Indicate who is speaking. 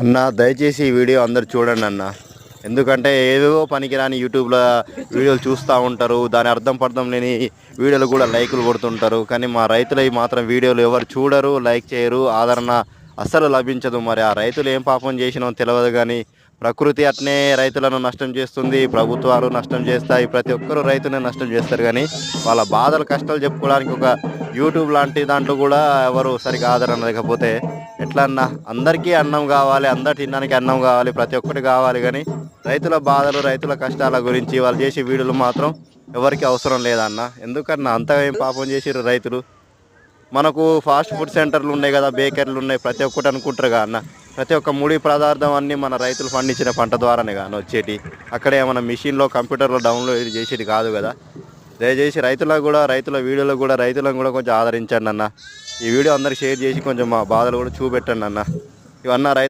Speaker 1: అన్న దయచేసి ఈ వీడియో అందరు చూడండి అన్న. ఎందుకంటే ఏవేవో పనికిరాని యూట్యూబ్లో వీడియోలు చూస్తూ ఉంటారు. దాని అర్థం పర్థం లేని వీడియోలు కూడా లైకులు కొడుతుంటారు. కానీ మా రైతులవి మాత్రం వీడియోలు ఎవరు చూడరు, లైక్ చేయరు, ఆదరణ అస్సలు లభించదు. మరి ఆ రైతులు ఏం పాపం చేసినో తెలియదు. కానీ ప్రకృతి అట్నే రైతులను నష్టం చేస్తుంది, ప్రభుత్వాలు నష్టం చేస్తాయి, ప్రతి ఒక్కరూ రైతునే నష్టం చేస్తారు. కానీ వాళ్ళ బాధలు కష్టాలు చెప్పుకోవడానికి ఒక యూట్యూబ్ లాంటి దాంట్లో కూడా ఎవరు సరిగా ఆదరణ లేకపోతే ఎట్లా అన్న? అందరికీ అన్నం కావాలి, అందరు తినడానికి అన్నం కావాలి, ప్రతి ఒక్కటి కావాలి. కానీ రైతుల బాధలు, రైతుల కష్టాల గురించి వాళ్ళు చేసే వీడియోలు మాత్రం ఎవరికి అవసరం లేదన్న. ఎందుకన్నా అంత ఏం పాపం చేసిర్రు రైతులు? మనకు ఫాస్ట్ ఫుడ్ సెంటర్లు ఉన్నాయి కదా, బేకరీలు ఉన్నాయి, ప్రతి ఒక్కటి అనుకుంటారు కదా అన్న. ప్రతి ఒక్క ముడి పదార్థం అన్నీ మన రైతులు పండించిన పంట ద్వారానే కానీ వచ్చేటి. అక్కడ ఏమైనా మిషన్లో కంప్యూటర్లో డౌన్లోడ్ చేసేది కాదు కదా. దయచేసి రైతులకు కూడా, రైతుల వీడియోలకు కూడా, రైతులను కూడా కొంచెం ఆదరించండి అన్న. ఈ వీడియో అందరికి షేర్ చేసి కొంచెం మా బాధలు కూడా చూపెట్టండి అన్న. ఇవన్న